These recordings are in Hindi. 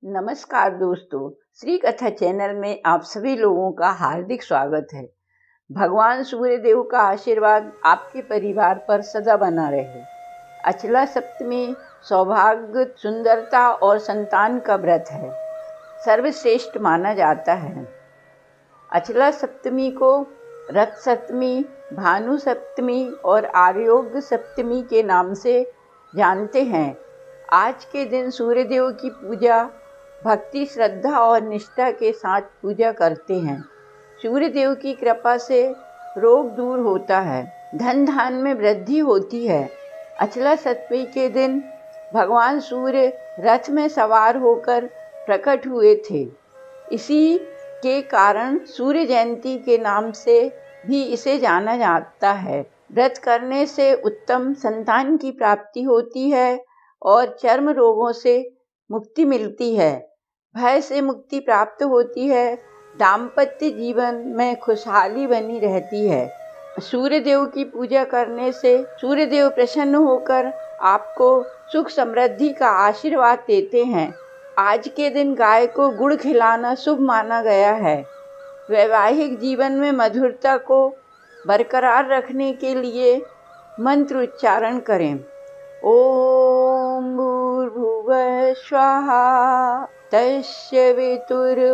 नमस्कार दोस्तों, श्री कथा चैनल में आप सभी लोगों का हार्दिक स्वागत है। भगवान सूर्य देव का आशीर्वाद आपके परिवार पर सदा बना रहे। अचला सप्तमी सौभाग्य, सुंदरता और संतान का व्रत है। सर्वश्रेष्ठ माना जाता है। अचला सप्तमी को रथ सप्तमी, भानु सप्तमी और आर्योग्य सप्तमी के नाम से जानते हैं। आज के दिन सूर्यदेव की पूजा भक्ति, श्रद्धा और निष्ठा के साथ पूजा करते हैं। सूर्य देव की कृपा से रोग दूर होता है, धन धान में वृद्धि होती है। अचला सप्तमी के दिन भगवान सूर्य रथ में सवार होकर प्रकट हुए थे। इसी के कारण सूर्य जयंती के नाम से भी इसे जाना जाता है। व्रत करने से उत्तम संतान की प्राप्ति होती है और चर्म रोगों से मुक्ति मिलती है, भय से मुक्ति प्राप्त होती है, दाम्पत्य जीवन में खुशहाली बनी रहती है। सूर्य देव की पूजा करने से सूर्य देव प्रसन्न होकर आपको सुख समृद्धि का आशीर्वाद देते हैं। आज के दिन गाय को गुड़ खिलाना शुभ माना गया है। वैवाहिक जीवन में मधुरता को बरकरार रखने के लिए मंत्र उच्चारण करें। ओम भूर्भुवः स्वाहा तस्य वितुर्वरेण्यं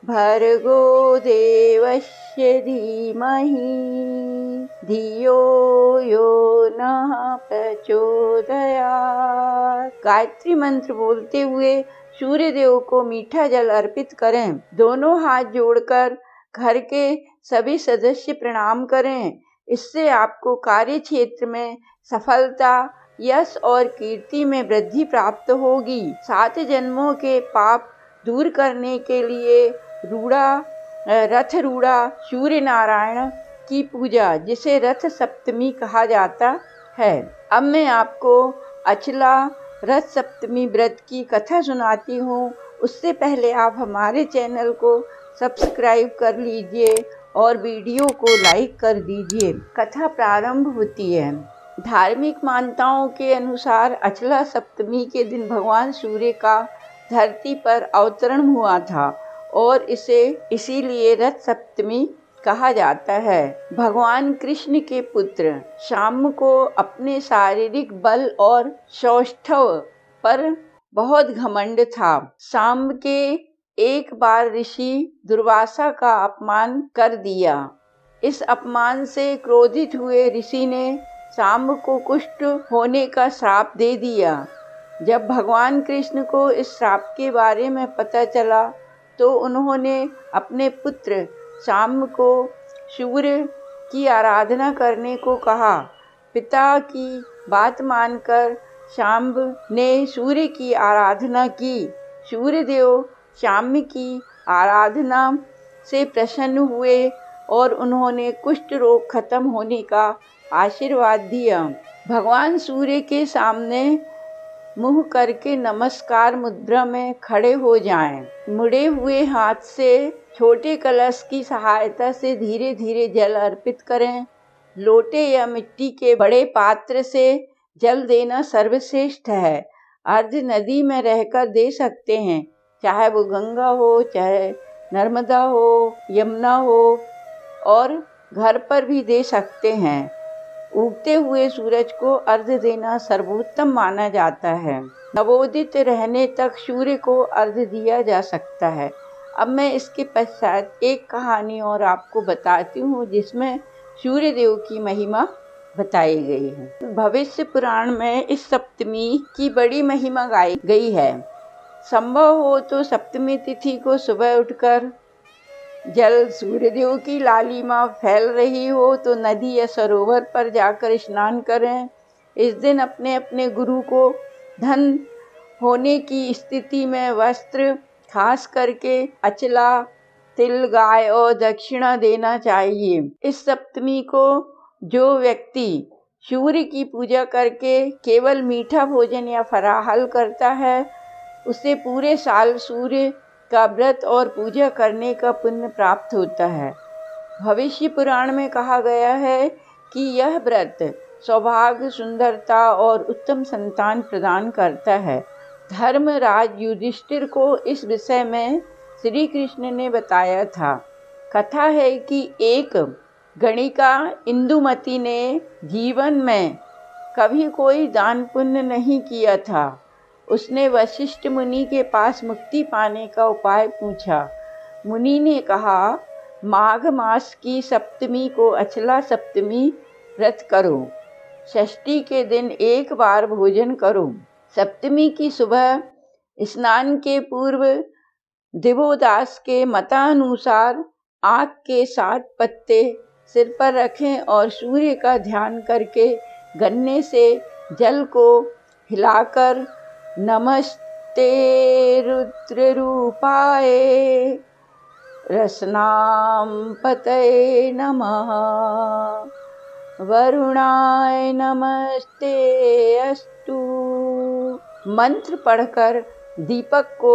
भर्गो देवस्य धीमहि धियो यो नः प्रचोदयात्। गायत्री मंत्र बोलते हुए सूर्य देव को मीठा जल अर्पित करें। दोनों हाथ जोड़कर घर के सभी सदस्य प्रणाम करें। इससे आपको कार्य क्षेत्र में सफलता, यश और कीर्ति में वृद्धि प्राप्त होगी। 7 जन्मों के पाप दूर करने के लिए रथ रूढ़ा सूर्य नारायण की पूजा, जिसे रथ सप्तमी कहा जाता है। अब मैं आपको अचला रथ सप्तमी व्रत की कथा सुनाती हूँ। उससे पहले आप हमारे चैनल को सब्सक्राइब कर लीजिए और वीडियो को लाइक कर दीजिए। कथा प्रारंभ होती है। धार्मिक मान्यताओं के अनुसार अचला सप्तमी के दिन भगवान सूर्य का धरती पर अवतरण हुआ था और इसे इसीलिए रथ सप्तमी कहा जाता है। भगवान कृष्ण के पुत्र शाम को अपने शारीरिक बल और सौष्ठव पर बहुत घमंड था। शाम के एक बार ऋषि दुर्वासा का अपमान कर दिया। इस अपमान से क्रोधित हुए ऋषि ने शाम को कुष्ठ होने का श्राप दे दिया। जब भगवान कृष्ण को इस श्राप के बारे में पता चला तो उन्होंने अपने पुत्र शाम को सूर्य की आराधना करने को कहा। पिता की बात मानकर शाम ने सूर्य की आराधना की। सूर्य देव शाम की आराधना से प्रसन्न हुए और उन्होंने कुष्ठ रोग खत्म होने का आशीर्वाद दिया। भगवान सूर्य के सामने मुंह करके नमस्कार मुद्रा में खड़े हो जाएं। मुड़े हुए हाथ से छोटे कलश की सहायता से धीरे धीरे जल अर्पित करें। लोटे या मिट्टी के बड़े पात्र से जल देना सर्वश्रेष्ठ है। अर्ध नदी में रहकर दे सकते हैं, चाहे वो गंगा हो, चाहे नर्मदा हो, यमुना हो, और घर पर भी दे सकते हैं। उगते हुए सूरज को अर्घ्य देना सर्वोत्तम माना जाता है। नवोदित रहने तक सूर्य को अर्घ्य दिया जा सकता है। अब मैं इसके पश्चात एक कहानी और आपको बताती हूँ, जिसमें सूर्य देव की महिमा बताई गई है। भविष्य पुराण में इस सप्तमी की बड़ी महिमा गाई गई है। संभव हो तो सप्तमी तिथि को सुबह उठकर जल सूर्यदेव की लालिमा फैल रही हो तो नदी या सरोवर पर जाकर स्नान करें। इस दिन अपने अपने गुरु को धन होने की स्थिति में वस्त्र, खास करके अचला, तिल, गाय और दक्षिणा देना चाहिए। इस सप्तमी को जो व्यक्ति सूर्य की पूजा करके केवल मीठा भोजन या फलाहार करता है, उसे पूरे साल सूर्य का व्रत और पूजा करने का पुण्य प्राप्त होता है। भविष्य पुराण में कहा गया है कि यह व्रत सौभाग्य, सुंदरता और उत्तम संतान प्रदान करता है। धर्मराज युधिष्ठिर को इस विषय में श्री कृष्ण ने बताया था। कथा है कि एक गणिका इंदुमती ने जीवन में कभी कोई दान पुण्य नहीं किया था। उसने वशिष्ठ मुनि के पास मुक्ति पाने का उपाय पूछा। मुनि ने कहा, माघ मास की सप्तमी को अचला सप्तमी व्रत करो। षष्ठी के दिन एक बार भोजन करो। सप्तमी की सुबह स्नान के पूर्व दिवोदास के मतानुसार आक के 7 पत्ते सिर पर रखें और सूर्य का ध्यान करके गन्ने से जल को हिलाकर नमस्ते रुद्र रूपाय रसनाम पतये नमः वरुणाय नमस्ते अस्तु मंत्र पढ़कर दीपक को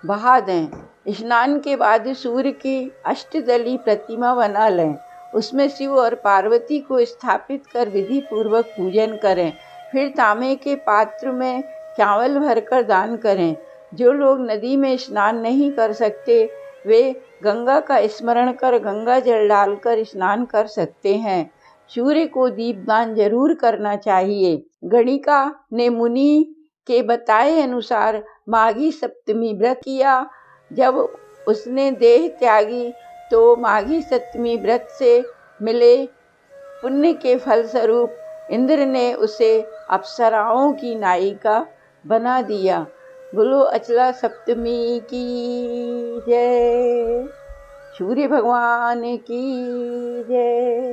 बहा दें। स्नान के बाद सूर्य की अष्टदली प्रतिमा बना लें। उसमें शिव और पार्वती को स्थापित कर विधि पूर्वक पूजन करें। फिर तांबे के पात्र में चावल भरकर दान करें। जो लोग नदी में स्नान नहीं कर सकते वे गंगा का स्मरण कर गंगा जल डालकर स्नान कर सकते हैं। सूर्य को दीपदान जरूर करना चाहिए। गणिका ने मुनि के बताए अनुसार माघी सप्तमी व्रत किया। जब उसने देह त्यागी तो माघी सप्तमी व्रत से मिले पुण्य के फलस्वरूप इंद्र ने उसे अप्सराओं की नायिका बना दिया। बोलो अचला सप्तमी की जय। सूर्य भगवान की जय।